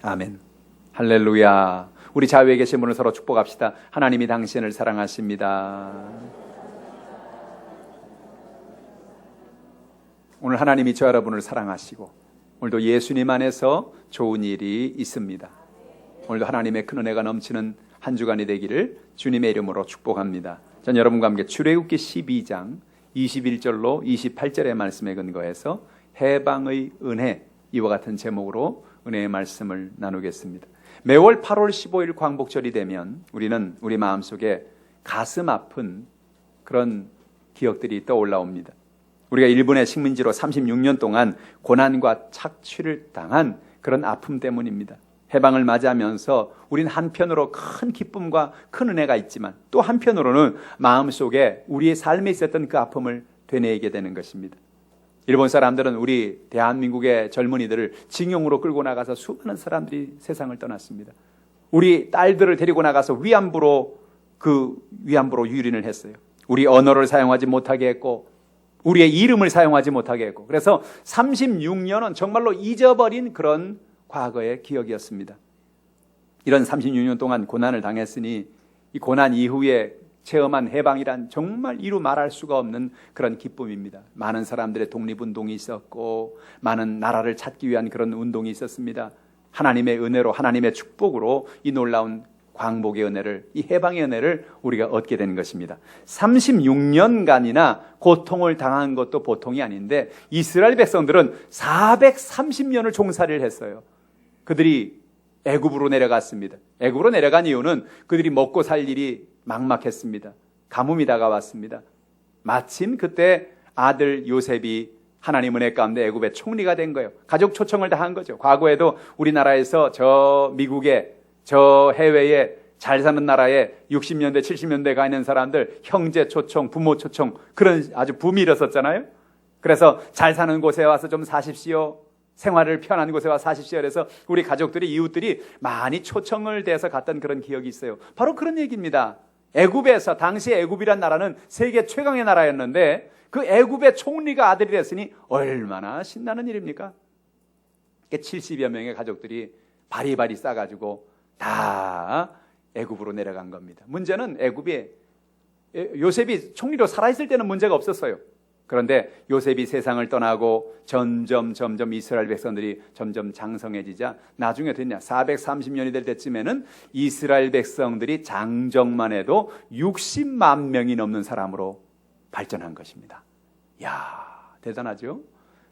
아멘. 할렐루야. 우리 좌우에 계신 분을 서로 축복합시다. 하나님이 당신을 사랑하십니다. 오늘 하나님이 저 여러분을 사랑하시고 오늘도 예수님 안에서 좋은 일이 있습니다. 오늘도 하나님의 큰 은혜가 넘치는 한 주간이 되기를 주님의 이름으로 축복합니다. 전 여러분과 함께 출애굽기 12장 21절로 28절의 말씀에 근거해서 해방의 은혜, 이와 같은 제목으로 은혜의 말씀을 나누겠습니다. 매월 8월 15일 광복절이 되면 우리는 우리 마음속에 가슴 아픈 그런 기억들이 떠올라옵니다. 우리가 일본의 식민지로 36년 동안 고난과 착취를 당한 그런 아픔 때문입니다. 해방을 맞이하면서 우린 한편으로 큰 기쁨과 큰 은혜가 있지만 또 한편으로는 마음속에 우리의 삶에 있었던 그 아픔을 되뇌이게 되는 것입니다. 일본 사람들은 우리 대한민국의 젊은이들을 징용으로 끌고 나가서 수많은 사람들이 세상을 떠났습니다. 우리 딸들을 데리고 나가서 위안부로 유린을 했어요. 우리 언어를 사용하지 못하게 했고 우리의 이름을 사용하지 못하게 했고, 그래서 36년은 정말로 잊어버린 그런 과거의 기억이었습니다. 이런 36년 동안 고난을 당했으니 이 고난 이후에 체험한 해방이란 정말 이루 말할 수가 없는 그런 기쁨입니다. 많은 사람들의 독립운동이 있었고 많은 나라를 찾기 위한 그런 운동이 있었습니다. 하나님의 은혜로, 하나님의 축복으로 이 놀라운 광복의 은혜를, 이 해방의 은혜를 우리가 얻게 되는 것입니다. 36년간이나 고통을 당한 것도 보통이 아닌데 이스라엘 백성들은 430년을 종살이를 했어요. 그들이 애굽으로 내려갔습니다. 애굽으로 내려간 이유는 그들이 먹고 살 일이 막막했습니다. 가뭄이 다가왔습니다. 마침 그때 아들 요셉이 하나님 은혜 가운데 애굽의 총리가 된 거예요. 가족 초청을 다 한 거죠. 과거에도 우리나라에서 저 미국에, 저 해외에, 잘 사는 나라에 60년대 70년대 가 있는 사람들 형제 초청, 부모 초청, 그런 아주 붐이 일었었잖아요. 그래서 잘 사는 곳에 와서 좀 사십시오, 생활을 편한 곳에 와서 사십시오. 그래서 우리 가족들이, 이웃들이 많이 초청을 대서 갔던 그런 기억이 있어요. 바로 그런 얘기입니다. 애굽에서, 당시 애굽이란 나라는 세계 최강의 나라였는데 그 애굽의 총리가 아들이 됐으니 얼마나 신나는 일입니까? 70여 명의 가족들이 바리바리 싸가지고 다 애굽으로 내려간 겁니다. 문제는 애굽에 요셉이 총리로 살아있을 때는 문제가 없었어요. 그런데 요셉이 세상을 떠나고 점점 이스라엘 백성들이 점점 장성해지자 나중에 됐냐, 430년이 될 때쯤에는 이스라엘 백성들이 장정만 해도 60만 명이 넘는 사람으로 발전한 것입니다. 이야, 대단하죠?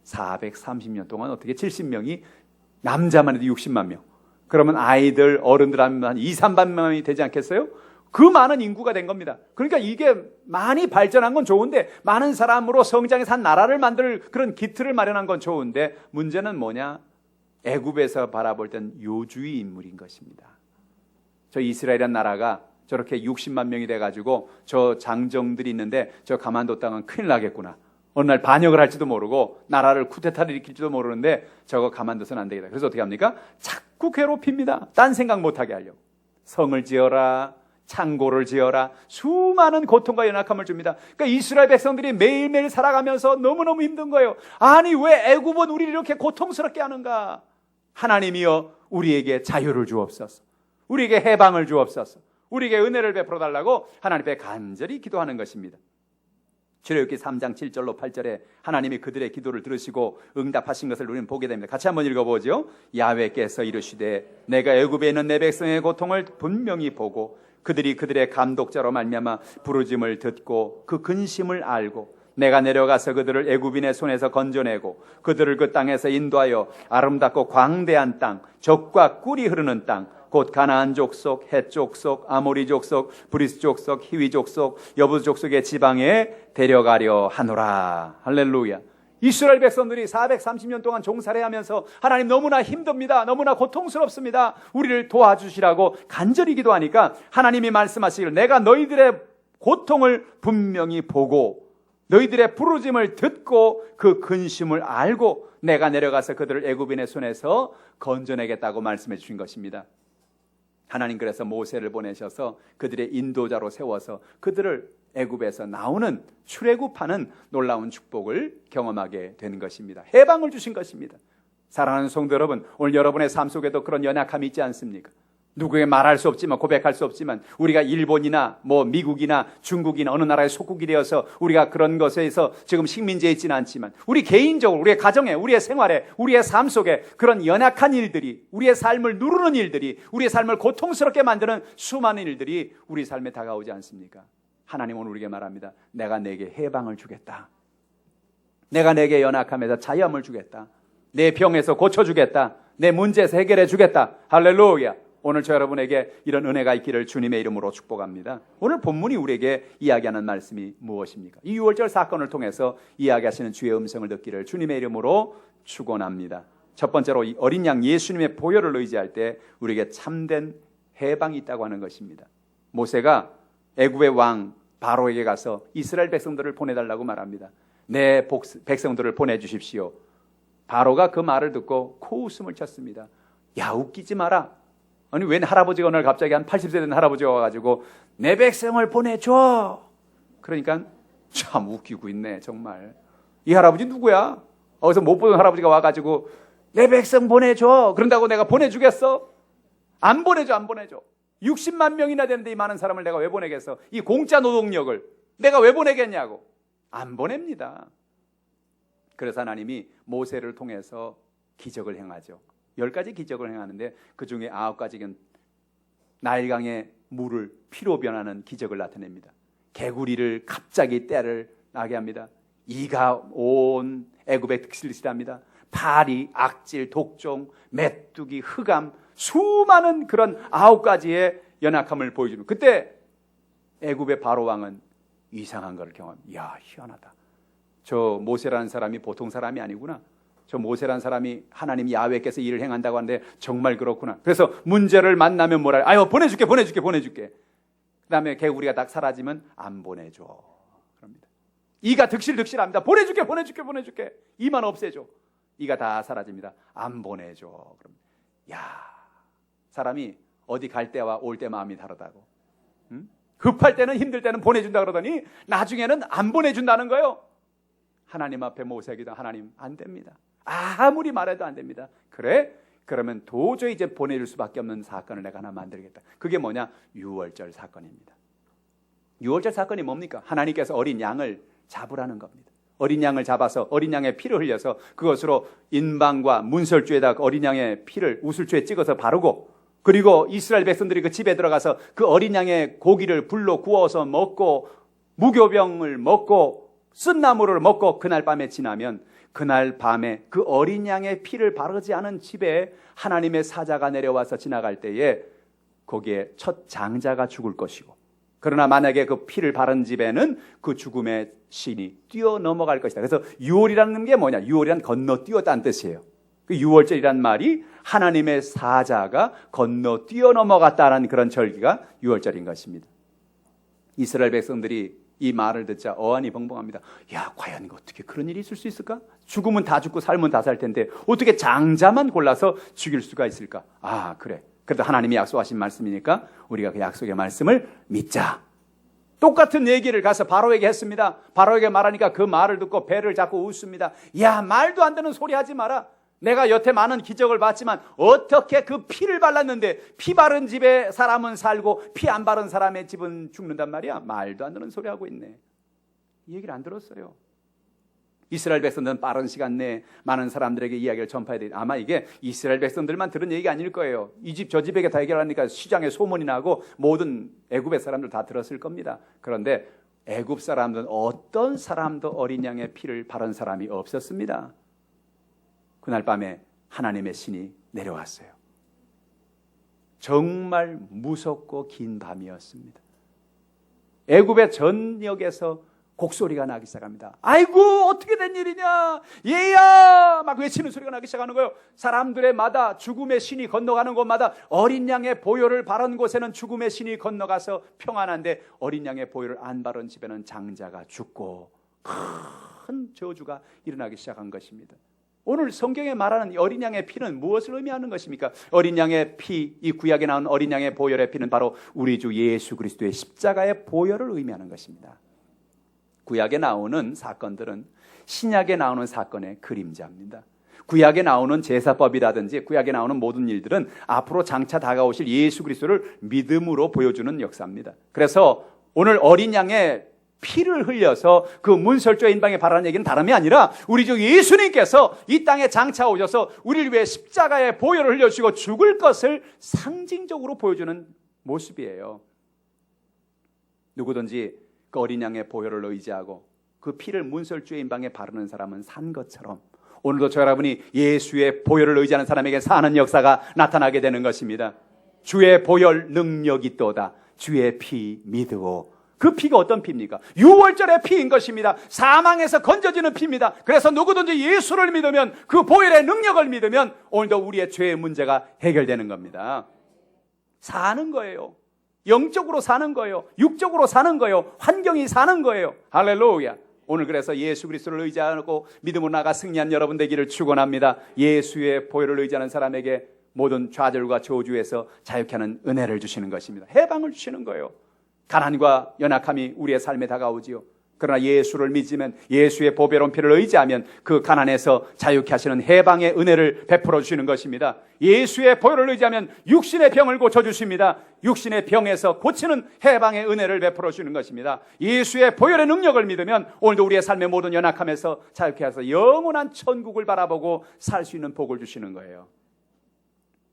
430년 동안 어떻게 70명이, 남자만 해도 60만 명, 그러면 아이들, 어른들 하면 한 2, 3만 명이 되지 않겠어요? 그 많은 인구가 된 겁니다. 그러니까 이게 많이 발전한 건 좋은데, 많은 사람으로 성장해서 한 나라를 만들 그런 기틀을 마련한 건 좋은데, 문제는 뭐냐? 애굽에서 바라볼 땐 요주의 인물인 것입니다. 저 이스라엘이라는 나라가 저렇게 60만 명이 돼가지고 저 장정들이 있는데 저 가만뒀다간 큰일 나겠구나. 어느 날 반역을 할지도 모르고 나라를 쿠데타를 일으킬지도 모르는데 저거 가만둬서는 안 되겠다. 그래서 어떻게 합니까? 자꾸 괴롭힙니다. 딴 생각 못하게 하려고. 성을 지어라, 창고를 지어라, 수많은 고통과 연약함을 줍니다. 그러니까 이스라엘 백성들이 매일매일 살아가면서 너무너무 힘든 거예요. 아니, 왜 애굽은 우리를 이렇게 고통스럽게 하는가? 하나님이여, 우리에게 자유를 주옵소서, 우리에게 해방을 주옵소서, 우리에게 은혜를 베풀어 달라고 하나님 앞에 간절히 기도하는 것입니다. 출애굽기 3장 7절로 8절에 하나님이 그들의 기도를 들으시고 응답하신 것을 우리는 보게 됩니다. 같이 한번 읽어보죠. 야훼께서 이르시되 내가 애굽에 있는 내 백성의 고통을 분명히 보고 그들이 그들의 감독자로 말미암아 부르짐을 듣고 그 근심을 알고 내가 내려가서 그들을 애굽인의 손에서 건져내고 그들을 그 땅에서 인도하여 아름답고 광대한 땅, 젖과 꿀이 흐르는 땅, 곧 가나안 족속, 헷 족속, 아모리 족속, 브리스 족속, 히위 족속, 여부스 족속의 지방에 데려가려 하노라. 할렐루야. 이스라엘 백성들이 430년 동안 종살이하면서 하나님 너무나 힘듭니다, 너무나 고통스럽습니다, 우리를 도와주시라고 간절히 기도하니까 하나님이 말씀하시기를 내가 너희들의 고통을 분명히 보고 너희들의 부르짐을 듣고 그 근심을 알고 내가 내려가서 그들을 애굽인의 손에서 건져내겠다고 말씀해 주신 것입니다. 하나님 그래서 모세를 보내셔서 그들의 인도자로 세워서 그들을 애굽에서 나오는, 출애굽하는 놀라운 축복을 경험하게 되는 것입니다. 해방을 주신 것입니다. 사랑하는 성도 여러분, 오늘 여러분의 삶 속에도 그런 연약함이 있지 않습니까? 누구에게 말할 수 없지만, 고백할 수 없지만, 우리가 일본이나 미국이나 중국이나 어느 나라의 속국이 되어서 우리가 그런 것에서 지금 식민지에 있지는 않지만, 우리 개인적으로 우리의 가정에, 우리의 생활에, 우리의 삶 속에 그런 연약한 일들이, 우리의 삶을 누르는 일들이, 우리의 삶을 고통스럽게 만드는 수많은 일들이 우리 삶에 다가오지 않습니까? 하나님은 우리에게 말합니다. 내가 내게 해방을 주겠다. 내가 내게 연약함에서 자유함을 주겠다. 내 병에서 고쳐주겠다. 내 문제에서 해결해 주겠다. 할렐루야. 오늘 저 여러분에게 이런 은혜가 있기를 주님의 이름으로 축복합니다. 오늘 본문이 우리에게 이야기하는 말씀이 무엇입니까? 이 6월절 사건을 통해서 이야기하시는 주의 음성을 듣기를 주님의 이름으로 축원합니다. 첫 번째로 이 어린 양 예수님의 보혈을 의지할 때 우리에게 참된 해방이 있다고 하는 것입니다. 모세가 애굽의 왕 바로에게 가서 이스라엘 백성들을 보내달라고 말합니다. 내 백성들을 보내주십시오. 바로가 그 말을 듣고 코웃음을 쳤습니다. 야, 웃기지 마라. 아니, 웬 할아버지가 오늘 갑자기 한 80세 된 할아버지가 와가지고 내 백성을 보내줘. 그러니까 참 웃기고 있네 정말. 이 할아버지 누구야? 어디서 못 보던 할아버지가 와가지고 내 백성 보내줘. 그런다고 내가 보내주겠어? 안 보내줘, 안 보내줘. 60만 명이나 되는데 이 많은 사람을 내가 왜 보내겠어? 이 공짜 노동력을 내가 왜 보내겠냐고. 안 보냅니다. 그래서 하나님이 모세를 통해서 기적을 행하죠. 10가지 기적을 행하는데 그 중에 9가지는 나일강의 물을 피로 변하는 기적을 나타냅니다. 개구리를 갑자기 떼를 나게 합니다. 이가 온 애굽에 득실시합니다. 파리, 악질, 독종, 메뚜기, 흑암, 수많은 그런 9가지의 연약함을 보여주는, 그때 애굽의 바로 왕은 이상한 걸 경험합니다. 이야, 희한하다. 저 모세라는 사람이 보통 사람이 아니구나. 저 모세라는 사람이 하나님 야훼께서 일을 행한다고 하는데 정말 그렇구나. 그래서 문제를 만나면 뭐라, 아유 보내줄게. 그 다음에 개구리가 딱 사라지면 안 보내줘. 그럽니다. 이가 득실합니다. 보내줄게. 이만 없애줘. 이가 다 사라집니다. 안 보내줘. 그럽니다. 야, 사람이 어디 갈 때와 올 때 마음이 다르다고. 응? 급할 때는, 힘들 때는 보내준다 그러더니 나중에는 안 보내준다는 거예요. 하나님 앞에 모세기도 하나님 안 됩니다. 아무리 말해도 안 됩니다. 그래? 그러면 도저히 이제 보내줄 수밖에 없는 사건을 내가 하나 만들겠다. 그게 뭐냐? 6월절 사건입니다. 6월절 사건이 뭡니까? 하나님께서 어린 양을 잡으라는 겁니다. 어린 양을 잡아서 어린 양의 피를 흘려서 그것으로 인방과 문설주에다 어린 양의 피를 우슬주에 찍어서 바르고, 그리고 이스라엘 백성들이 그 집에 들어가서 그 어린 양의 고기를 불로 구워서 먹고 무교병을 먹고 쓴나물을 먹고 그날 밤에 지나면, 그날 밤에 그 어린 양의 피를 바르지 않은 집에 하나님의 사자가 내려와서 지나갈 때에 거기에 첫 장자가 죽을 것이고, 그러나 만약에 그 피를 바른 집에는 그 죽음의 신이 뛰어넘어갈 것이다. 그래서 유월이라는 게 뭐냐? 유월이란 건너뛰었다는 뜻이에요. 그 유월절이란 말이 하나님의 사자가 건너 뛰어넘어갔다는 그런 절기가 유월절인 것입니다. 이스라엘 백성들이 이 말을 듣자 어안이 벙벙합니다. 야, 과연 어떻게 그런 일이 있을 수 있을까? 죽으면 다 죽고 살면 다 살 텐데 어떻게 장자만 골라서 죽일 수가 있을까? 아, 그래. 그래도 하나님이 약속하신 말씀이니까 우리가 그 약속의 말씀을 믿자. 똑같은 얘기를 가서 바로에게 했습니다. 바로에게 말하니까 그 말을 듣고 배를 잡고 웃습니다. 야, 말도 안 되는 소리 하지 마라. 내가 여태 많은 기적을 봤지만 어떻게 그 피를 발랐는데 피 바른 집에 사람은 살고 피 안 바른 사람의 집은 죽는단 말이야. 말도 안 되는 소리 하고 있네. 이 얘기를 안 들었어요. 이스라엘 백성들은 빠른 시간 내에 많은 사람들에게 이야기를 전파해야 돼. 아마 이게 이스라엘 백성들만 들은 얘기가 아닐 거예요. 이 집 저 집에게 다 해결하니까 시장에 소문이 나고 모든 애굽의 사람들 다 들었을 겁니다. 그런데 애굽 사람들은 어떤 사람도 어린 양의 피를 바른 사람이 없었습니다. 그날 밤에 하나님의 신이 내려왔어요. 정말 무섭고 긴 밤이었습니다. 애굽의 전역에서 곡소리가 나기 시작합니다. 아이고, 어떻게 된 일이냐, 얘야, 막 외치는 소리가 나기 시작하는 거예요. 사람들의 마다 죽음의 신이 건너가는 곳마다 어린 양의 보혈을 바른 곳에는 죽음의 신이 건너가서 평안한데, 어린 양의 보혈을 안 바른 집에는 장자가 죽고 큰 저주가 일어나기 시작한 것입니다. 오늘 성경에 말하는 어린 양의 피는 무엇을 의미하는 것입니까? 어린 양의 피, 이 구약에 나온 어린 양의 보혈의 피는 바로 우리 주 예수 그리스도의 십자가의 보혈을 의미하는 것입니다. 구약에 나오는 사건들은 신약에 나오는 사건의 그림자입니다. 구약에 나오는 제사법이라든지 구약에 나오는 모든 일들은 앞으로 장차 다가오실 예수 그리스도를 믿음으로 보여주는 역사입니다. 그래서 오늘 어린 양의 피를 흘려서 그 문설주의 인방에 바라는 얘기는 다름이 아니라 우리 주 예수님께서 이 땅에 장차 오셔서 우리를 위해 십자가의 보혈을 흘려주시고 죽을 것을 상징적으로 보여주는 모습이에요. 누구든지 그 어린 양의 보혈을 의지하고 그 피를 문설주의 인방에 바르는 사람은 산 것처럼 오늘도 저 여러분이 예수의 보혈을 의지하는 사람에게 사는 역사가 나타나게 되는 것입니다. 주의 보혈 능력이 있도다. 주의 피 믿으오. 그 피가 어떤 피입니까? 유월절의 피인 것입니다. 사망에서 건져지는 피입니다. 그래서 누구든지 예수를 믿으면 그 보혈의 능력을 믿으면 오늘도 우리의 죄의 문제가 해결되는 겁니다. 사는 거예요. 영적으로 사는 거예요. 육적으로 사는 거예요. 환경이 사는 거예요. 할렐루야. 오늘 그래서 예수 그리스도를 의지하고 믿음으로 나가 승리한 여러분 되기를 축원합니다. 예수의 보혈을 의지하는 사람에게 모든 좌절과 저주에서 자유케 하는 은혜를 주시는 것입니다. 해방을 주시는 거예요. 가난과 연약함이 우리의 삶에 다가오지요. 그러나 예수를 믿으면 예수의 보배로운 피를 의지하면 그 가난에서 자유케 하시는 해방의 은혜를 베풀어 주시는 것입니다. 예수의 보혈을 의지하면 육신의 병을 고쳐주십니다. 육신의 병에서 고치는 해방의 은혜를 베풀어 주시는 것입니다. 예수의 보혈의 능력을 믿으면 오늘도 우리의 삶의 모든 연약함에서 자유케 하셔서 영원한 천국을 바라보고 살 수 있는 복을 주시는 거예요.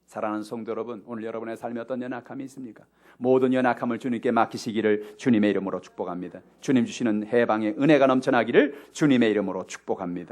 사랑하는 성도 여러분, 오늘 여러분의 삶에 어떤 연약함이 있습니까? 모든 연약함을 주님께 맡기시기를 주님의 이름으로 축복합니다. 주님 주시는 해방의 은혜가 넘쳐나기를 주님의 이름으로 축복합기.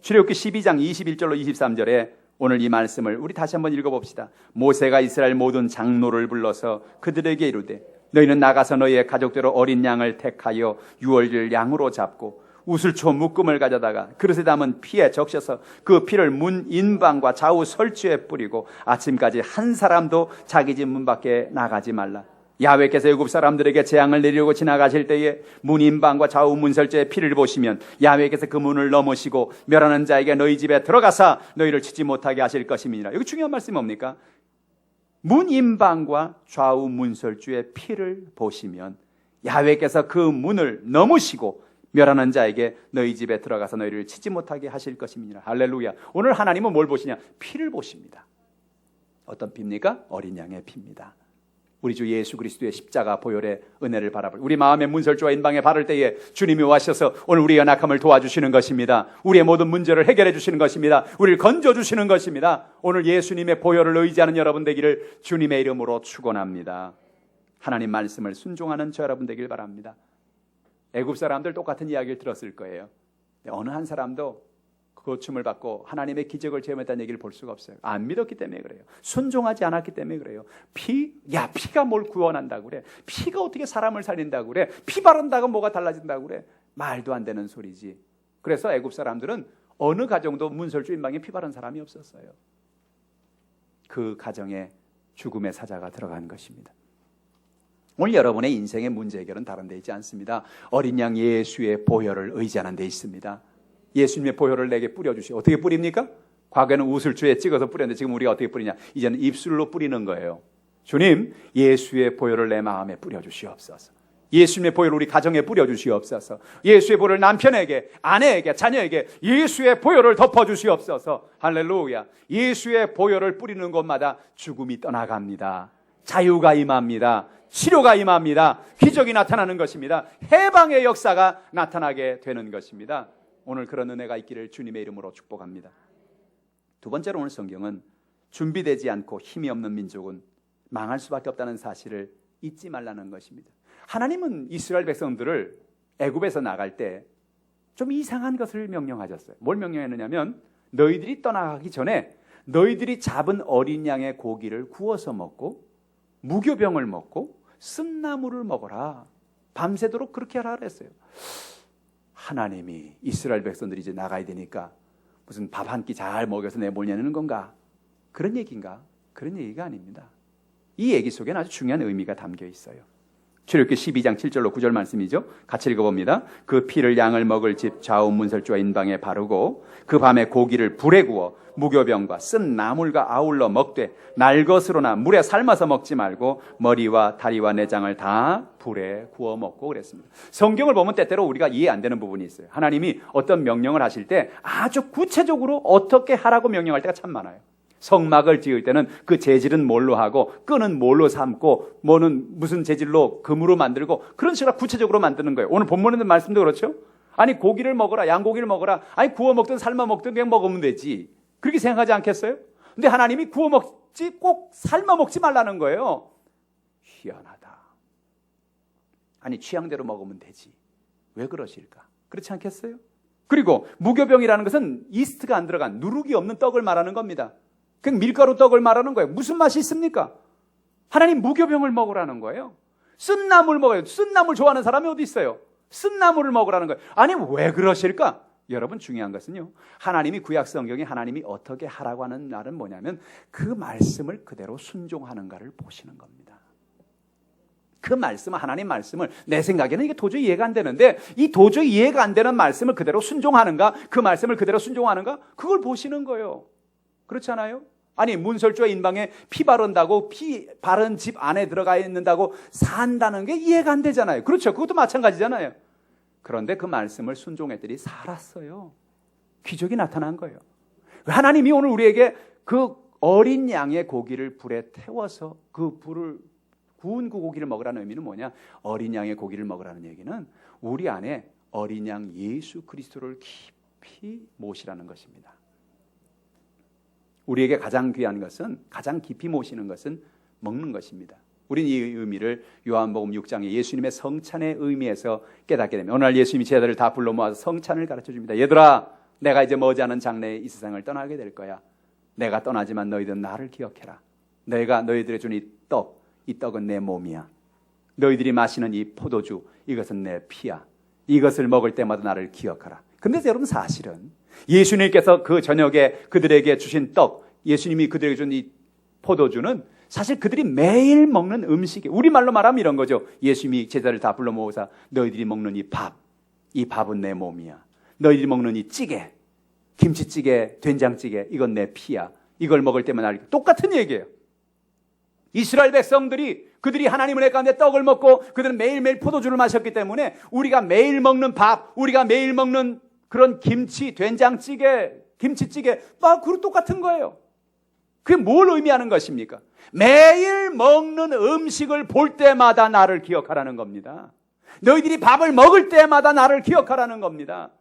출애굽기 12장 21절로 23절에 오늘 이 말씀을 우리 다시 한번 읽어봅시다. 모세가 이스라엘 모든 장로를 불러서 그들에게 이르되 너희는 나가서 너희의 가족대로 어린 양을 택하여 유월절 양으로 잡고 우슬초 묶음을 가져다가 그릇에 담은 피에 적셔서 그 피를 문 인방과 좌우 설주에 뿌리고 아침까지 한 사람도 자기 집 문 밖에 나가지 말라. 야훼께서 애굽 사람들에게 재앙을 내리려고 지나가실 때에 문 인방과 좌우 문설주의 피를 보시면 야훼께서 그 문을 넘으시고 멸하는 자에게 너희 집에 들어가사 너희를 치지 못하게 하실 것임이니라. 여기 중요한 말씀이 뭡니까? 문 인방과 좌우 문설주의 피를 보시면 야훼께서 그 문을 넘으시고 멸하는 자에게 너희 집에 들어가서 너희를 치지 못하게 하실 것입니다. 할렐루야. 오늘 하나님은 뭘 보시냐? 피를 보십니다. 어떤 피입니까? 어린 양의 피입니다. 우리 주 예수 그리스도의 십자가 보혈의 은혜를 바라볼 우리 마음의 문설주와 인방에 바를 때에 주님이 와셔서 오늘 우리의 연약함을 도와주시는 것입니다. 우리의 모든 문제를 해결해 주시는 것입니다. 우리를 건져주시는 것입니다. 오늘 예수님의 보혈을 의지하는 여러분 되기를 주님의 이름으로 축원합니다. 하나님 말씀을 순종하는 저 여러분 되길 바랍니다. 애굽 사람들 똑같은 이야기를 들었을 거예요. 어느 한 사람도 고침을 받고 하나님의 기적을 체험했다는 얘기를 볼 수가 없어요. 안 믿었기 때문에 그래요. 순종하지 않았기 때문에 그래요. 피가 뭘 구원한다고 그래. 피가 어떻게 사람을 살린다고 그래. 피 바른다고 뭐가 달라진다고 그래. 말도 안 되는 소리지. 그래서 애굽 사람들은 어느 가정도 문설주 인방에 피 바른 사람이 없었어요. 그 가정에 죽음의 사자가 들어간 것입니다. 오늘 여러분의 인생의 문제 해결은 다른 데 있지 않습니다. 어린 양 예수의 보혈을 의지하는 데 있습니다. 예수님의 보혈을 내게 뿌려주시오. 어떻게 뿌립니까? 과거에는 우슬주에 찍어서 뿌렸는데 지금 우리가 어떻게 뿌리냐? 이제는 입술로 뿌리는 거예요. 주님, 예수의 보혈을 내 마음에 뿌려주시옵소서. 예수님의 보혈을 우리 가정에 뿌려주시옵소서. 예수의 보혈을 남편에게, 아내에게, 자녀에게 예수의 보혈을 덮어주시옵소서. 할렐루야. 예수의 보혈을 뿌리는 곳마다 죽음이 떠나갑니다. 자유가 임합니다. 치료가 임합니다. 기적이 나타나는 것입니다. 해방의 역사가 나타나게 되는 것입니다. 오늘 그런 은혜가 있기를 주님의 이름으로 축복합니다. 두 번째로 오늘 성경은 준비되지 않고 힘이 없는 민족은 망할 수밖에 없다는 사실을 잊지 말라는 것입니다. 하나님은 이스라엘 백성들을 애굽에서 나갈 때 좀 이상한 것을 명령하셨어요. 뭘 명령했느냐면 너희들이 떠나가기 전에 너희들이 잡은 어린 양의 고기를 구워서 먹고 무교병을 먹고 쓴나물을 먹어라. 밤새도록 그렇게 하라 그랬어요. 하나님이 이스라엘 백성들이 이제 나가야 되니까 무슨 밥 한 끼 잘 먹여서 내보내는 건가? 그런 얘기인가? 그런 얘기가 아닙니다. 이 얘기 속에는 아주 중요한 의미가 담겨 있어요. 출애굽기 12장 7절로 9절 말씀이죠. 같이 읽어봅니다. 그 피를 양을 먹을 집 좌우 문설주와 인방에 바르고 그 밤에 고기를 불에 구워 무교병과 쓴 나물과 아울러 먹되 날것으로나 물에 삶아서 먹지 말고 머리와 다리와 내장을 다 불에 구워 먹고 그랬습니다. 성경을 보면 때때로 우리가 이해 안 되는 부분이 있어요. 하나님이 어떤 명령을 하실 때 아주 구체적으로 어떻게 하라고 명령할 때가 참 많아요. 성막을 지을 때는 그 재질은 뭘로 하고 끈은 뭘로 삼고 뭐는 무슨 재질로 금으로 만들고 그런 식으로 구체적으로 만드는 거예요. 오늘 본문에 있는 말씀도 그렇죠. 아니 고기를 먹어라, 양고기를 먹어라. 아니 구워 먹든 삶아 먹든 그냥 먹으면 되지. 그렇게 생각하지 않겠어요? 근데 하나님이 구워 먹지 꼭 삶아 먹지 말라는 거예요. 희한하다. 아니 취향대로 먹으면 되지. 왜 그러실까? 그렇지 않겠어요? 그리고 무교병이라는 것은 이스트가 안 들어간 누룩이 없는 떡을 말하는 겁니다. 그냥 밀가루 떡을 말하는 거예요. 무슨 맛이 있습니까? 하나님 무교병을 먹으라는 거예요. 쓴 나물 먹어요. 쓴 나물 좋아하는 사람이 어디 있어요? 쓴 나물을 먹으라는 거예요. 아니 왜 그러실까? 여러분 중요한 것은요. 하나님이 구약 성경에 하나님이 어떻게 하라고 하는 날은 뭐냐면 그 말씀을 그대로 순종하는가를 보시는 겁니다. 그 말씀은 하나님 말씀을 내 생각에는 이게 도저히 이해가 안 되는데 이 도저히 이해가 안 되는 말씀을 그대로 순종하는가 그 말씀을 그대로 순종하는가 그걸 보시는 거예요. 그렇지 않아요? 아니 문설주와 인방에 피 바른다고 피 바른 집 안에 들어가 있는다고 산다는 게 이해가 안 되잖아요. 그렇죠? 그것도 마찬가지잖아요. 그런데 그 말씀을 순종했더니 살았어요. 기적이 나타난 거예요. 하나님이 오늘 우리에게 그 어린 양의 고기를 불에 태워서 그 불을 구운 그 고기를 먹으라는 의미는 뭐냐? 어린 양의 고기를 먹으라는 얘기는 우리 안에 어린 양 예수 그리스도를 깊이 모시라는 것입니다. 우리에게 가장 귀한 것은 가장 깊이 모시는 것은 먹는 것입니다. 우리는 이 의미를 요한복음 6장에 예수님의 성찬의 의미에서 깨닫게 됩니다. 오늘 예수님이 제자들을 다 불러 모아서 성찬을 가르쳐 줍니다. 얘들아 내가 이제 머지않은 장래에 이 세상을 떠나게 될 거야. 내가 떠나지만 너희들은 나를 기억해라. 내가 너희들에게 준 이 떡은 내 몸이야. 너희들이 마시는 이 포도주 이것은 내 피야. 이것을 먹을 때마다 나를 기억하라. 근데 여러분 사실은 예수님께서 그 저녁에 그들에게 주신 떡, 예수님이 그들에게 준 이 포도주는 사실 그들이 매일 먹는 음식이에요. 우리말로 말하면 이런 거죠. 예수님이 제자를 다 불러 모으사 너희들이 먹는 이 밥은 내 몸이야. 너희들이 먹는 이 찌개, 김치찌개, 된장찌개, 이건 내 피야. 이걸 먹을 때마다 똑같은 얘기예요. 이스라엘 백성들이 그들이 하나님 은혜 가운데 떡을 먹고 그들은 매일매일 포도주를 마셨기 때문에 우리가 매일 먹는 밥, 우리가 매일 먹는 그런 김치, 된장찌개, 김치찌개, 그거 똑같은 거예요. 그게 뭘 의미하는 것입니까? 매일 먹는 음식을 볼 때마다 나를 기억하라는 겁니다. 너희들이 밥을 먹을 때마다 나를 기억하라는 겁니다.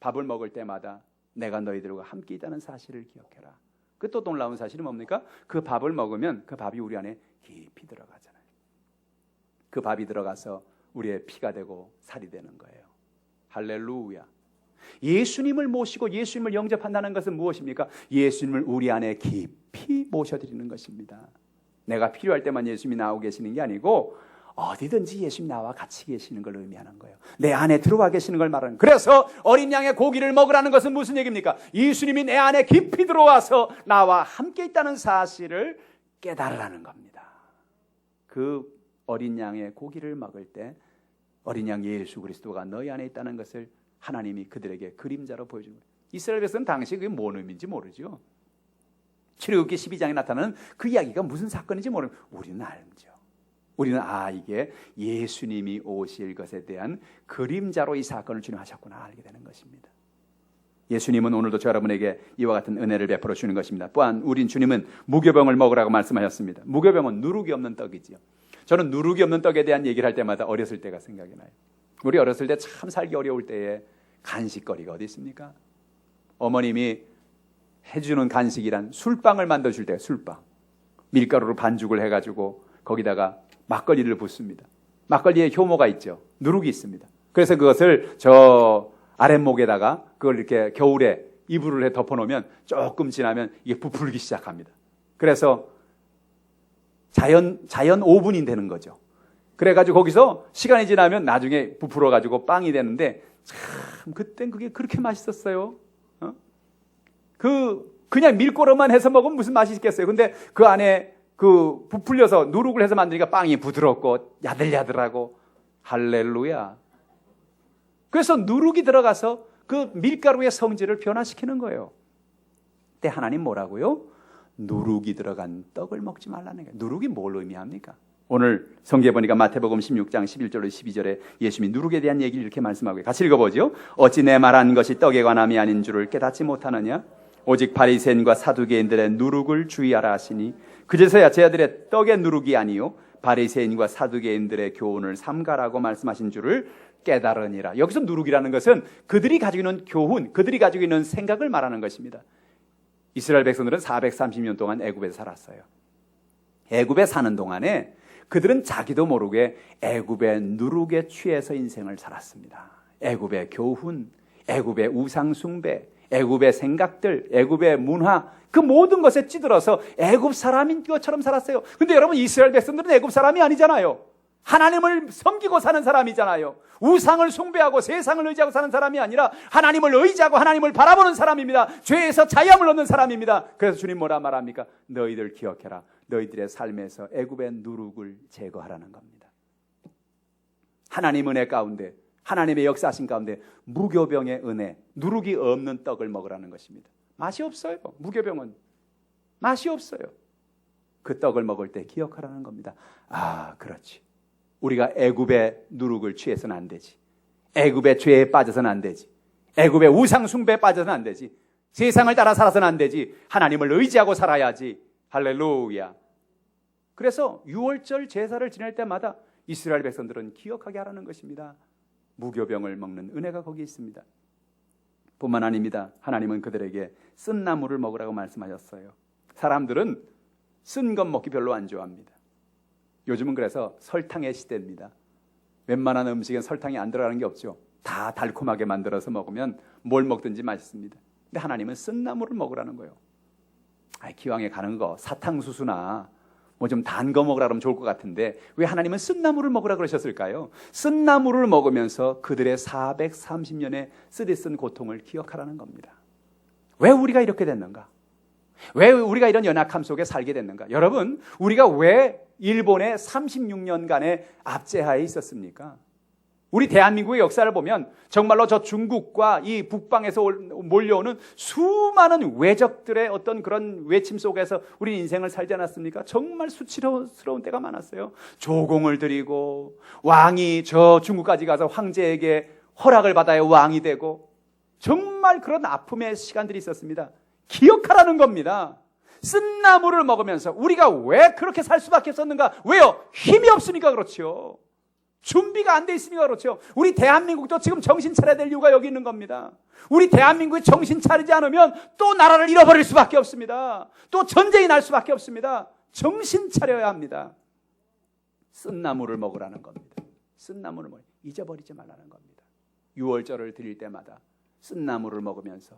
밥을 먹을 때마다 내가 너희들과 함께 있다는 사실을 기억해라. 그 또 놀라운 사실은 뭡니까? 그 밥을 먹으면 그 밥이 우리 안에 깊이 들어가잖아요. 그 밥이 들어가서 우리의 피가 되고 살이 되는 거예요. 할렐루야. 예수님을 모시고 예수님을 영접한다는 것은 무엇입니까? 예수님을 우리 안에 깊이 모셔드리는 것입니다. 내가 필요할 때만 예수님이 나오고 계시는 게 아니고 어디든지 예수님 나와 같이 계시는 걸 의미하는 거예요. 내 안에 들어와 계시는 걸 말하는 거예요. 그래서 어린 양의 고기를 먹으라는 것은 무슨 얘기입니까? 예수님이 내 안에 깊이 들어와서 나와 함께 있다는 사실을 깨달으라는 겁니다. 그 어린 양의 고기를 먹을 때 어린 양 예수 그리스도가 너희 안에 있다는 것을 하나님이 그들에게 그림자로 보여준 거예요. 이스라엘 백성은 당시 그게 뭔 의미인지 모르죠. 출애굽기 12장에 나타나는 그 이야기가 무슨 사건인지 모르면 우리는 알죠. 우리는 이게 예수님이 오실 것에 대한 그림자로 이 사건을 주님 하셨구나 알게 되는 것입니다. 예수님은 오늘도 저 여러분에게 이와 같은 은혜를 베풀어 주는 것입니다. 또한 우린 주님은 무교병을 먹으라고 말씀하셨습니다. 무교병은 누룩이 없는 떡이지요. 저는 누룩이 없는 떡에 대한 얘기를 할 때마다 어렸을 때가 생각이 나요. 우리 어렸을 때 참 살기 어려울 때에 간식거리가 어디 있습니까? 어머님이 해주는 간식이란 술빵을 만들어줄 때 술빵. 밀가루로 반죽을 해가지고 거기다가 막걸리를 붓습니다. 막걸리에 효모가 있죠. 누룩이 있습니다. 그래서 그것을 저 아랫목에다가 그걸 이렇게 겨울에 이불을 해 덮어놓으면 조금 지나면 이게 부풀기 시작합니다. 그래서 자연 오븐이 되는 거죠. 그래가지고 거기서 시간이 지나면 나중에 부풀어가지고 빵이 되는데 참 그땐 그게 그렇게 맛있었어요. 그냥 밀가루만 해서 먹으면 무슨 맛이 있겠어요. 근데 그 안에 그 부풀려서 누룩을 해서 만드니까 빵이 부드럽고 야들야들하고 할렐루야. 그래서 누룩이 들어가서 그 밀가루의 성질을 변화시키는 거예요. 근데 하나님 뭐라고요? 누룩이 들어간 떡을 먹지 말라는 거예요. 누룩이 뭘 의미합니까? 오늘 성경에 보니까 마태복음 16장 11절로 12절에 예수님이 누룩에 대한 얘기를 이렇게 말씀하고 같이 읽어보죠. 어찌 내 말한 것이 떡에 관함이 아닌 줄을 깨닫지 못하느냐? 오직 바리새인과 사두개인들의 누룩을 주의하라 하시니 그제서야 제 아들의 떡의 누룩이 아니요 바리새인과 사두개인들의 교훈을 삼가라고 말씀하신 줄을 깨달으니라. 여기서 누룩이라는 것은 그들이 가지고 있는 교훈, 그들이 가지고 있는 생각을 말하는 것입니다. 이스라엘 백성들은 430년 동안 애굽에 살았어요. 애굽에 사는 동안에 그들은 자기도 모르게 애굽의 누룩에 취해서 인생을 살았습니다. 애굽의 교훈, 애굽의 우상 숭배, 애굽의 생각들, 애굽의 문화, 그 모든 것에 찌들어서 애굽 사람인 것처럼 살았어요. 근데 여러분, 이스라엘 백성들은 애굽 사람이 아니잖아요. 하나님을 섬기고 사는 사람이잖아요. 우상을 숭배하고 세상을 의지하고 사는 사람이 아니라 하나님을 의지하고 하나님을 바라보는 사람입니다. 죄에서 자유함을 얻는 사람입니다. 그래서 주님 뭐라 말합니까? 너희들 기억해라. 너희들의 삶에서 애굽의 누룩을 제거하라는 겁니다. 하나님 은혜 가운데, 하나님의 역사하신 가운데 무교병의 은혜, 누룩이 없는 떡을 먹으라는 것입니다. 맛이 없어요. 무교병은 맛이 없어요. 그 떡을 먹을 때 기억하라는 겁니다. 아, 그렇지. 우리가 애굽의 누룩을 취해서는 안 되지. 애굽의 죄에 빠져서는 안 되지. 애굽의 우상 숭배에 빠져서는 안 되지. 세상을 따라 살아서는 안 되지. 하나님을 의지하고 살아야지. 할렐루야. 그래서 유월절 제사를 지낼 때마다 이스라엘 백성들은 기억하게 하라는 것입니다. 무교병을 먹는 은혜가 거기 있습니다. 뿐만 아닙니다. 하나님은 그들에게 쓴 나물을 먹으라고 말씀하셨어요. 사람들은 쓴 것 먹기 별로 안 좋아합니다. 요즘은 그래서 설탕의 시대입니다. 웬만한 음식엔 설탕이 안 들어가는 게 없죠. 다 달콤하게 만들어서 먹으면 뭘 먹든지 맛있습니다. 근데 하나님은 쓴 나물을 먹으라는 거예요. 기왕에 가는 거 사탕수수나 뭐 좀 단 거 먹으라 그러면 좋을 것 같은데 왜 하나님은 쓴 나물을 먹으라 그러셨을까요? 쓴 나물을 먹으면서 그들의 430년의 쓰디쓴 고통을 기억하라는 겁니다. 왜 우리가 이렇게 됐는가? 왜 우리가 이런 연약함 속에 살게 됐는가? 여러분, 우리가 왜 일본의 36년간의 압제하에 있었습니까? 우리 대한민국의 역사를 보면 정말로 저 중국과 이 북방에서 몰려오는 수많은 외적들의 어떤 그런 외침 속에서 우리 인생을 살지 않았습니까? 정말 수치스러운 때가 많았어요. 조공을 드리고 왕이 저 중국까지 가서 황제에게 허락을 받아야 왕이 되고 정말 그런 아픔의 시간들이 있었습니다. 기억하라는 겁니다. 쓴 나물을 먹으면서 우리가 왜 그렇게 살 수밖에 없었는가? 왜요? 힘이 없으니까 그렇죠. 준비가 안 돼 있으니까 그렇죠. 우리 대한민국도 지금 정신 차려야 될 이유가 여기 있는 겁니다. 우리 대한민국이 정신 차리지 않으면 또 나라를 잃어버릴 수밖에 없습니다. 또 전쟁이 날 수밖에 없습니다. 정신 차려야 합니다. 쓴 나물을 먹으라는 겁니다. 쓴 나물을 잊어버리지 말라는 겁니다. 유월절을 드릴 때마다 쓴 나물을 먹으면서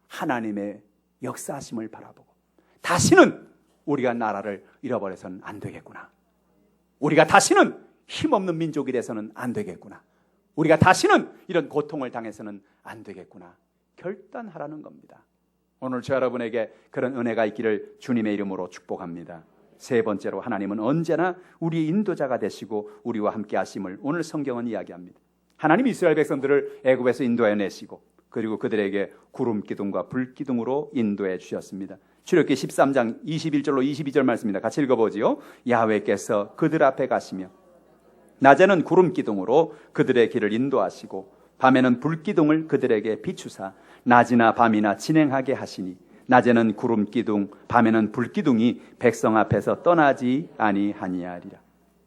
하나님의 역사하심을 바라보고 다시는 우리가 나라를 잃어버려서는 안 되겠구나. 우리가 다시는 힘없는 민족이 돼서는 안 되겠구나. 우리가 다시는 이런 고통을 당해서는 안 되겠구나. 결단하라는 겁니다. 오늘 저 여러분에게 그런 은혜가 있기를 주님의 이름으로 축복합니다. 세 번째로 하나님은 언제나 우리의 인도자가 되시고 우리와 함께 하심을 오늘 성경은 이야기합니다. 하나님이 이스라엘 백성들을 애굽에서 인도해 내시고 그리고 그들에게 구름 기둥과 불 기둥으로 인도해 주셨습니다. 출애굽기 13장 21절로 22절 말씀입니다. 같이 읽어보지요. 야훼께서 그들 앞에 가시며 낮에는 구름 기둥으로 그들의 길을 인도하시고 밤에는 불 기둥을 그들에게 비추사 낮이나 밤이나 진행하게 하시니 낮에는 구름 기둥 밤에는 불 기둥이 백성 앞에서 떠나지 아니하니하리라.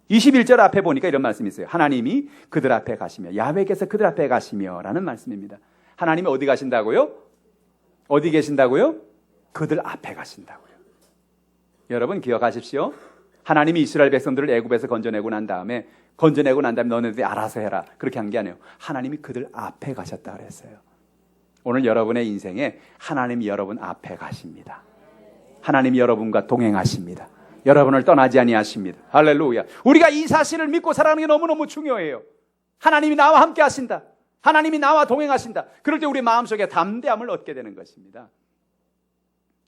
21절 앞에 보니까 이런 말씀이 있어요. 하나님이 그들 앞에 가시며 야훼께서 그들 앞에 가시며 라는 말씀입니다. 하나님이 어디 가신다고요? 어디 계신다고요? 그들 앞에 가신다고요. 여러분 기억하십시오. 하나님이 이스라엘 백성들을 애굽에서 건져내고 난 다음에 너네들이 알아서 해라 그렇게 한 게 아니에요. 하나님이 그들 앞에 가셨다 그랬어요. 오늘 여러분의 인생에 하나님이 여러분 앞에 가십니다. 하나님이 여러분과 동행하십니다. 여러분을 떠나지 아니하십니다. 할렐루야. 우리가 이 사실을 믿고 살아가는 게 너무너무 중요해요. 하나님이 나와 함께 하신다. 하나님이 나와 동행하신다. 그럴 때 우리 마음속에 담대함을 얻게 되는 것입니다.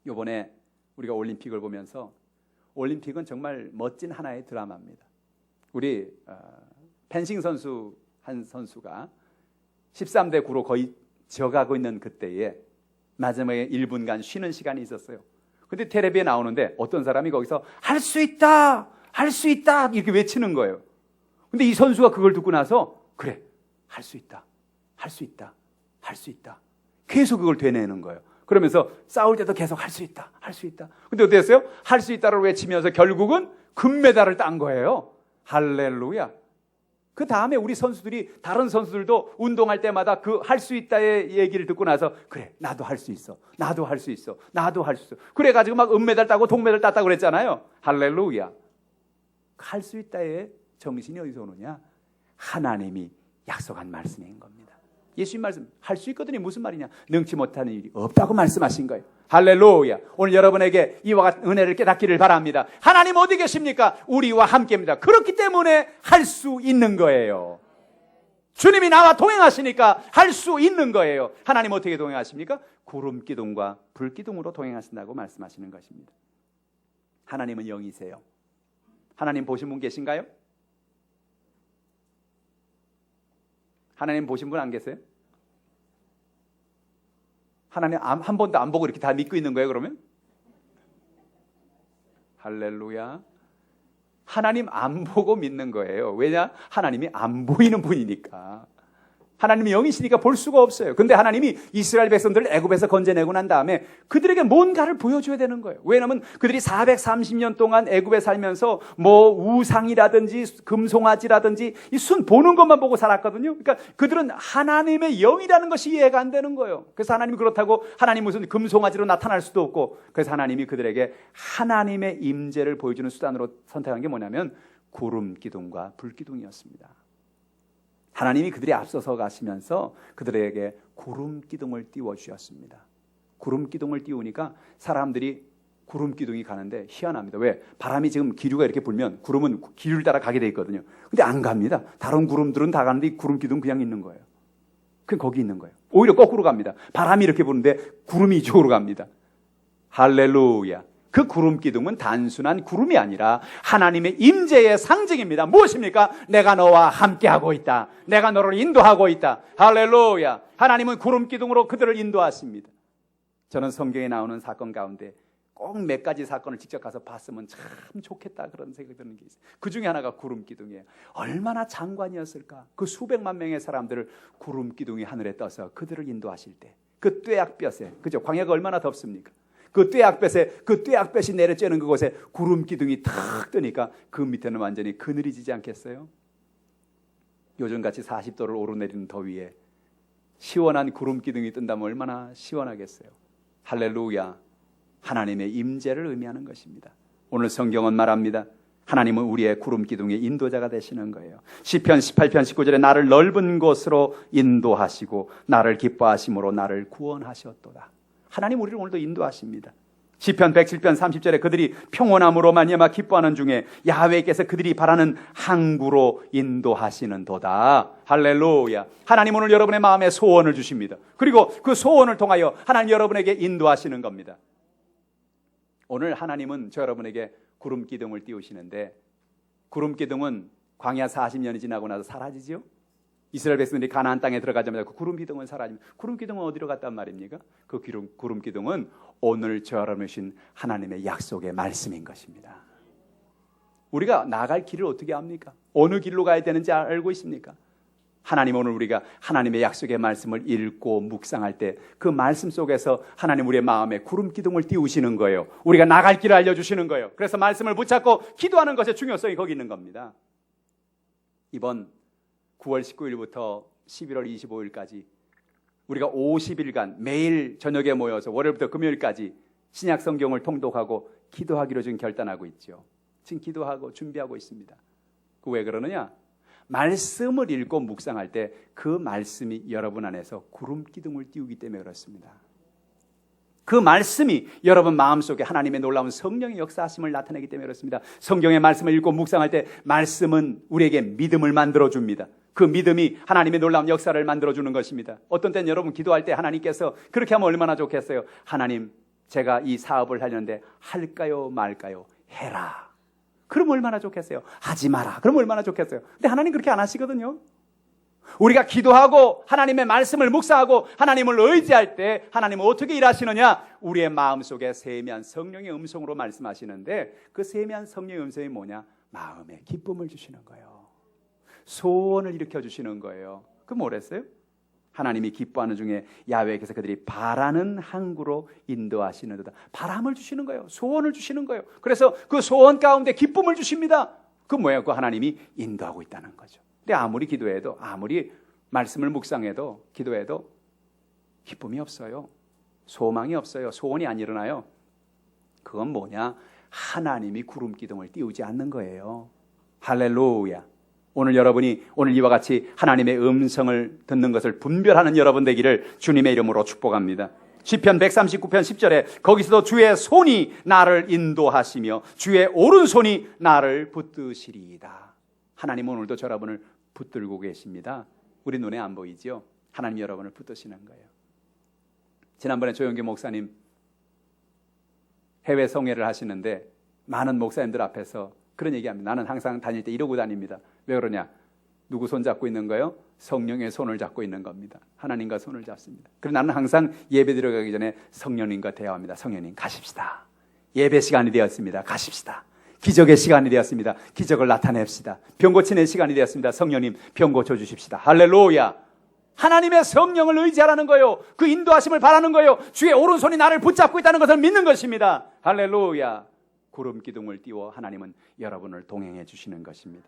이번에 우리가 올림픽을 보면서 올림픽은 정말 멋진 하나의 드라마입니다. 우리 펜싱 선수 한 선수가 13대 9로 거의 져가고 있는 그때에 마지막에 1분간 쉬는 시간이 있었어요. 근데 텔레비에 나오는데 어떤 사람이 거기서 할 수 있다! 할 수 있다! 이렇게 외치는 거예요. 근데 이 선수가 그걸 듣고 나서 그래, 할 수 있다. 할 수 있다. 할 수 있다. 계속 그걸 되뇌는 거예요. 그러면서 싸울 때도 계속 할 수 있다. 할 수 있다. 근데 어땠어요? 할 수 있다를 외치면서 결국은 금메달을 딴 거예요. 할렐루야. 그 다음에 우리 선수들이, 다른 선수들도 운동할 때마다 그 할 수 있다의 얘기를 듣고 나서 그래, 나도 할 수 있어. 나도 할 수 있어. 나도 할 수 있어. 그래가지고 막 은메달 따고 동메달 땄다고 그랬잖아요. 할렐루야. 할 수 있다의 정신이 어디서 오느냐? 하나님이 약속한 말씀인 겁니다. 예수님 말씀, 할 수 있거든요. 무슨 말이냐? 능치 못하는 일이 없다고 말씀하신 거예요. 할렐루야. 오늘 여러분에게 이와 같은 은혜를 깨닫기를 바랍니다. 하나님 어디 계십니까? 우리와 함께입니다. 그렇기 때문에 할 수 있는 거예요. 주님이 나와 동행하시니까 할 수 있는 거예요. 하나님 어떻게 동행하십니까? 구름 기둥과 불 기둥으로 동행하신다고 말씀하시는 것입니다. 하나님은 영이세요. 하나님 보신 분 계신가요? 하나님 보신 분 안 계세요? 하나님 한 번도 안 보고 이렇게 다 믿고 있는 거예요, 그러면? 할렐루야. 하나님 안 보고 믿는 거예요. 왜냐? 하나님이 안 보이는 분이니까. 하나님이 영이시니까 볼 수가 없어요. 근데 하나님이 이스라엘 백성들을 애굽에서 건져내고 난 다음에 그들에게 뭔가를 보여줘야 되는 거예요. 왜냐하면 그들이 430년 동안 애굽에 살면서 뭐 우상이라든지 금송아지라든지 이 순 보는 것만 보고 살았거든요. 그러니까 그들은 하나님의 영이라는 것이 이해가 안 되는 거예요. 그래서 하나님이 그렇다고 하나님 무슨 금송아지로 나타날 수도 없고, 그래서 하나님이 그들에게 하나님의 임재를 보여주는 수단으로 선택한 게 뭐냐면 구름 기둥과 불 기둥이었습니다. 하나님이 그들이 앞서서 가시면서 그들에게 구름 기둥을 띄워주셨습니다. 구름 기둥을 띄우니까 사람들이 구름 기둥이 가는데 희한합니다. 왜? 바람이 지금 기류가 이렇게 불면 구름은 기류를 따라 가게 돼 있거든요. 근데 안 갑니다. 다른 구름들은 다 가는데 이 구름 기둥 그냥 있는 거예요. 그냥 거기 있는 거예요. 오히려 거꾸로 갑니다. 바람이 이렇게 부는데 구름이 이쪽으로 갑니다. 할렐루야. 그 구름 기둥은 단순한 구름이 아니라 하나님의 임재의 상징입니다. 무엇입니까? 내가 너와 함께하고 있다. 내가 너를 인도하고 있다. 할렐루야. 하나님은 구름 기둥으로 그들을 인도하십니다. 저는 성경에 나오는 사건 가운데 꼭 몇 가지 사건을 직접 가서 봤으면 참 좋겠다 그런 생각이 드는 게 있어요. 그 중에 하나가 구름 기둥이에요. 얼마나 장관이었을까. 그 수백만 명의 사람들을 구름 기둥이 하늘에 떠서 그들을 인도하실 때 그 뙤약볕에, 그죠? 광야가 얼마나 덥습니까? 그 뙤약볕이 내려쬐는 그곳에 구름 기둥이 탁 뜨니까 그 밑에는 완전히 그늘이 지지 않겠어요? 요즘같이 40도를 오르내리는 더위에 시원한 구름 기둥이 뜬다면 얼마나 시원하겠어요? 할렐루야. 하나님의 임재를 의미하는 것입니다. 오늘 성경은 말합니다. 하나님은 우리의 구름 기둥의 인도자가 되시는 거예요. 시편 18편 19절에 나를 넓은 곳으로 인도하시고 나를 기뻐하심으로 나를 구원하셨도다. 하나님 우리를 오늘도 인도하십니다. 시편 107편 30절에 그들이 평온함으로 말미암아 기뻐하는 중에 야훼께서 그들이 바라는 항구로 인도하시는 도다. 할렐루야. 하나님 오늘 여러분의 마음에 소원을 주십니다. 그리고 그 소원을 통하여 하나님 여러분에게 인도하시는 겁니다. 오늘 하나님은 저 여러분에게 구름 기둥을 띄우시는데, 구름 기둥은 광야 40년이 지나고 나서 사라지죠. 이스라엘 백성들이 가나안 땅에 들어가자마자 그 구름 기둥은 사라집니다. 구름 기둥은 어디로 갔단 말입니까? 그 구름 기둥은 오늘 저 여러분이 주신 하나님의 약속의 말씀인 것입니다. 우리가 나갈 길을 어떻게 압니까? 어느 길로 가야 되는지 알고 있습니까? 하나님 오늘 우리가 하나님의 약속의 말씀을 읽고 묵상할 때 그 말씀 속에서 하나님 우리의 마음에 구름 기둥을 띄우시는 거예요. 우리가 나갈 길을 알려주시는 거예요. 그래서 말씀을 붙잡고 기도하는 것의 중요성이 거기 있는 겁니다. 이번 9월 19일부터 11월 25일까지 우리가 50일간 매일 저녁에 모여서 월요일부터 금요일까지 신약 성경을 통독하고 기도하기로 지금 결단하고 있죠. 지금 기도하고 준비하고 있습니다. 그 왜 그러느냐? 말씀을 읽고 묵상할 때 그 말씀이 여러분 안에서 구름 기둥을 띄우기 때문에 그렇습니다. 그 말씀이 여러분 마음속에 하나님의 놀라운 성령의 역사하심을 나타내기 때문에 그렇습니다. 성경의 말씀을 읽고 묵상할 때 말씀은 우리에게 믿음을 만들어줍니다. 그 믿음이 하나님의 놀라운 역사를 만들어주는 것입니다. 어떤 때는 여러분 기도할 때 하나님께서 그렇게 하면 얼마나 좋겠어요. 하나님, 제가 이 사업을 하려는데 할까요 말까요? 해라. 그럼 얼마나 좋겠어요? 하지 마라. 그럼 얼마나 좋겠어요? 근데 하나님 그렇게 안 하시거든요. 우리가 기도하고 하나님의 말씀을 묵상하고 하나님을 의지할 때 하나님은 어떻게 일하시느냐? 우리의 마음속에 세미한 성령의 음성으로 말씀하시는데 그 세미한 성령의 음성이 뭐냐? 마음에 기쁨을 주시는 거예요. 소원을 일으켜 주시는 거예요. 그 뭐랬어요? 하나님이 기뻐하는 중에 야훼께서 그들이 바라는 항구로 인도하시는도다. 바람을 주시는 거예요. 소원을 주시는 거예요. 그래서 그 소원 가운데 기쁨을 주십니다. 그 뭐예요? 그 하나님이 인도하고 있다는 거죠. 근데 아무리 기도해도 아무리 말씀을 묵상해도 기도해도 기쁨이 없어요. 소망이 없어요. 소원이 안 일어나요. 그건 뭐냐? 하나님이 구름 기둥을 띄우지 않는 거예요. 할렐루야. 오늘 여러분이 오늘 이와 같이 하나님의 음성을 듣는 것을 분별하는 여러분 되기를 주님의 이름으로 축복합니다. 시편 139편 10절에 거기서도 주의 손이 나를 인도하시며 주의 오른손이 나를 붙드시리이다. 하나님은 오늘도 여러분을 붙들고 계십니다. 우리 눈에 안 보이죠? 하나님 여러분을 붙드시는 거예요. 지난번에 조영기 목사님 해외 성회를 하시는데 많은 목사님들 앞에서 그런 얘기합니다. 나는 항상 다닐 때 이러고 다닙니다. 왜 그러냐? 누구 손 잡고 있는 거예요? 성령의 손을 잡고 있는 겁니다. 하나님과 손을 잡습니다. 그래서 나는 항상 예배 들어가기 전에 성령님과 대화합니다. 성령님 가십시다. 예배 시간이 되었습니다. 가십시다. 기적의 시간이 되었습니다. 기적을 나타냅시다. 병 고치는 시간이 되었습니다. 성령님 병 고쳐주십시다. 할렐루야. 하나님의 성령을 의지하라는 거예요. 그 인도하심을 바라는 거예요. 주의 오른손이 나를 붙잡고 있다는 것을 믿는 것입니다. 할렐루야. 구름 기둥을 띄워 하나님은 여러분을 동행해 주시는 것입니다.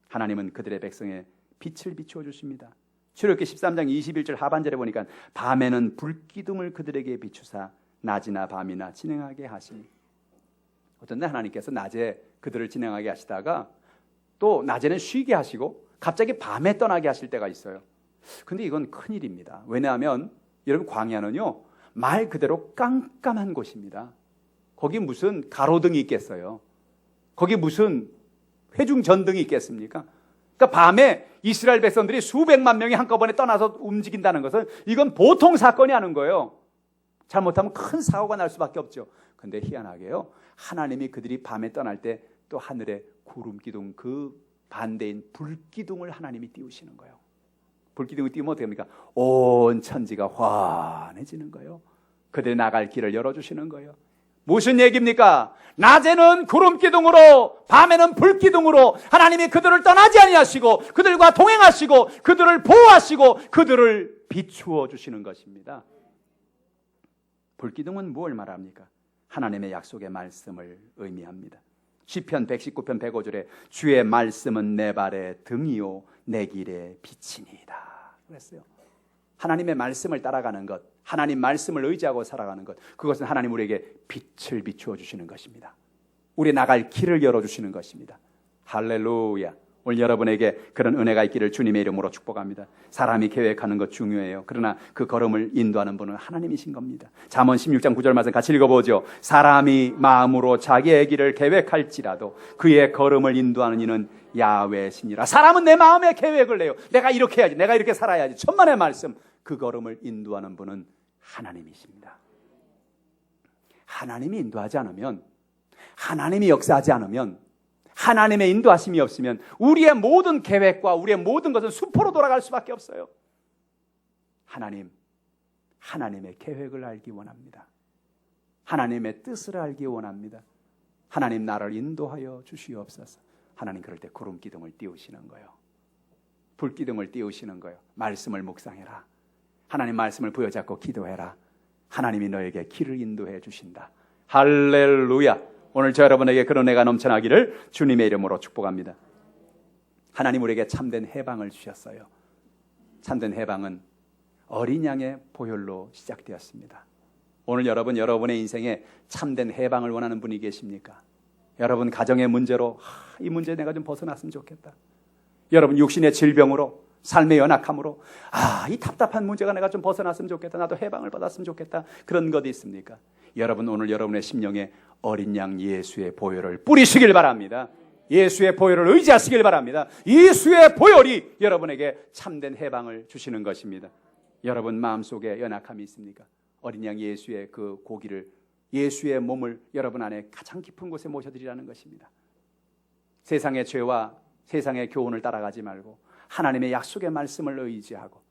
하나님은 그들의 백성의 빛을 비추어 주십니다. 출애굽기 13장 21절 하반절에 보니까 밤에는 불기둥을 그들에게 비추사 낮이나 밤이나 진행하게 하시니. 어떤 날 하나님께서 낮에 그들을 진행하게 하시다가 또 낮에는 쉬게 하시고 갑자기 밤에 떠나게 하실 때가 있어요. 근데 이건 큰일입니다. 왜냐하면 여러분 광야는요 말 그대로 깜깜한 곳입니다. 거기 무슨 가로등이 있겠어요? 거기 무슨 회중전등이 있겠습니까? 그러니까 밤에 이스라엘 백성들이 수백만 명이 한꺼번에 떠나서 움직인다는 것은 이건 보통 사건이 아닌 거예요. 잘못하면 큰 사고가 날 수밖에 없죠. 근데 희한하게요 하나님이 그들이 밤에 떠날 때 또 하늘에 구름기둥 그 반대인 불기둥을 하나님이 띄우시는 거예요. 불기둥을 띄우면 어떻게 합니까? 온 천지가 환해지는 거예요. 그들이 나갈 길을 열어주시는 거예요. 무슨 얘기입니까? 낮에는 구름기둥으로 밤에는 불기둥으로 하나님이 그들을 떠나지 아니하시고 그들과 동행하시고 그들을 보호하시고 그들을 비추어 주시는 것입니다. 불기둥은 무엇을 말합니까? 하나님의 약속의 말씀을 의미합니다. 시편 119편 105절에 주의 말씀은 내 발의 등이요 내 길의 빛이니이다 그랬어요. 하나님의 말씀을 따라가는 것, 하나님 말씀을 의지하고 살아가는 것, 그것은 하나님 우리에게 빛을 비추어 주시는 것입니다. 우리 나갈 길을 열어주시는 것입니다. 할렐루야. 오늘 여러분에게 그런 은혜가 있기를 주님의 이름으로 축복합니다. 사람이 계획하는 것 중요해요. 그러나 그 걸음을 인도하는 분은 하나님이신 겁니다. 잠언 16장 9절 말씀 같이 읽어보죠. 사람이 마음으로 자기의 길을 계획할지라도 그의 걸음을 인도하는 이는 야훼시니라. 사람은 내 마음에 계획을 내요. 내가 이렇게 해야지, 내가 이렇게 살아야지. 천만의 말씀. 그 걸음을 인도하는 분은 하나님이십니다. 하나님이 인도하지 않으면, 하나님이 역사하지 않으면, 하나님의 인도하심이 없으면 우리의 모든 계획과 우리의 모든 것은 수포로 돌아갈 수밖에 없어요. 하나님, 하나님의 계획을 알기 원합니다. 하나님의 뜻을 알기 원합니다. 하나님 나를 인도하여 주시옵소서. 하나님 그럴 때 구름 기둥을 띄우시는 거예요. 불 기둥을 띄우시는 거예요. 말씀을 묵상해라. 하나님 말씀을 부여잡고 기도해라. 하나님이 너에게 길을 인도해 주신다. 할렐루야. 오늘 저 여러분에게 그런 은혜가 넘쳐나기를 주님의 이름으로 축복합니다. 하나님 우리에게 참된 해방을 주셨어요. 참된 해방은 어린 양의 보혈로 시작되었습니다. 오늘 여러분의 인생에 참된 해방을 원하는 분이 계십니까? 여러분 가정의 문제로 이 문제 내가 좀 벗어났으면 좋겠다. 여러분 육신의 질병으로 삶의 연약함으로 이 답답한 문제가 내가 좀 벗어났으면 좋겠다. 나도 해방을 받았으면 좋겠다. 그런 것이 있습니까? 여러분 오늘 여러분의 심령에 어린 양 예수의 보혈을 뿌리시길 바랍니다. 예수의 보혈을 의지하시길 바랍니다. 예수의 보혈이 여러분에게 참된 해방을 주시는 것입니다. 여러분 마음속에 연약함이 있습니까? 어린 양 예수의 그 고기를 예수의 몸을 여러분 안에 가장 깊은 곳에 모셔드리라는 것입니다. 세상의 죄와 세상의 교훈을 따라가지 말고 하나님의 약속의 말씀을 의지하고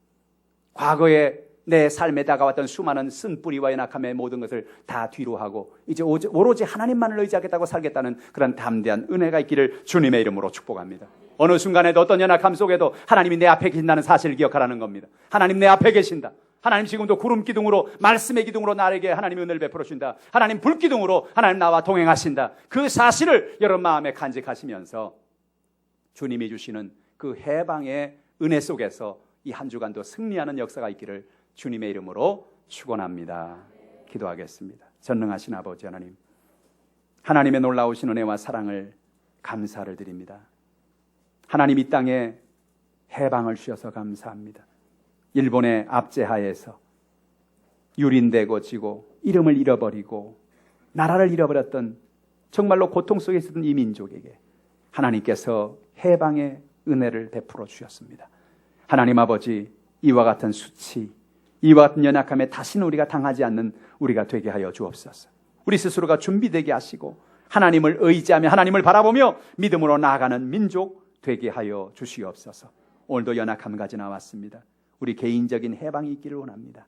과거에 내 삶에 다가왔던 수많은 쓴뿌리와 연약함의 모든 것을 다 뒤로 하고 이제 오로지 하나님만을 의지하겠다고 살겠다는 그런 담대한 은혜가 있기를 주님의 이름으로 축복합니다. 어느 순간에도 어떤 연약함 속에도 하나님이 내 앞에 계신다는 사실을 기억하라는 겁니다. 하나님 내 앞에 계신다. 하나님 지금도 구름 기둥으로, 말씀의 기둥으로 나에게 하나님의 은혜를 베풀어 주신다. 하나님 불 기둥으로 하나님 나와 동행하신다. 그 사실을 여러분 마음에 간직하시면서 주님이 주시는 그 해방의 은혜 속에서 이 한 주간도 승리하는 역사가 있기를 주님의 이름으로 축원합니다. 기도하겠습니다. 전능하신 아버지 하나님, 하나님의 놀라우신 은혜와 사랑을 감사를 드립니다. 하나님 이 땅에 해방을 주셔서 감사합니다. 일본의 압제하에서 유린되고 지고 이름을 잃어버리고 나라를 잃어버렸던 정말로 고통 속에 있었던 이 민족에게 하나님께서 해방의 은혜를 베풀어 주셨습니다. 하나님 아버지, 이와 같은 수치, 이와 같은 연약함에 다시는 우리가 당하지 않는 우리가 되게 하여 주옵소서. 우리 스스로가 준비되게 하시고 하나님을 의지하며 하나님을 바라보며 믿음으로 나아가는 민족 되게 하여 주시옵소서. 오늘도 연약함 가지 나왔습니다. 우리 개인적인 해방이 있기를 원합니다.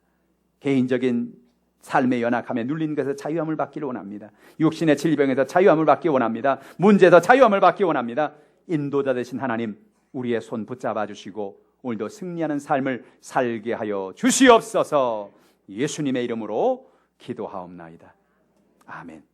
개인적인 삶의 연약함에 눌린 것에서 자유함을 받기를 원합니다. 육신의 질병에서 자유함을 받기 원합니다. 문제에서 자유함을 받기 원합니다. 인도자 되신 하나님, 우리의 손 붙잡아 주시고 오늘도 승리하는 삶을 살게 하여 주시옵소서. 예수님의 이름으로 기도하옵나이다. 아멘.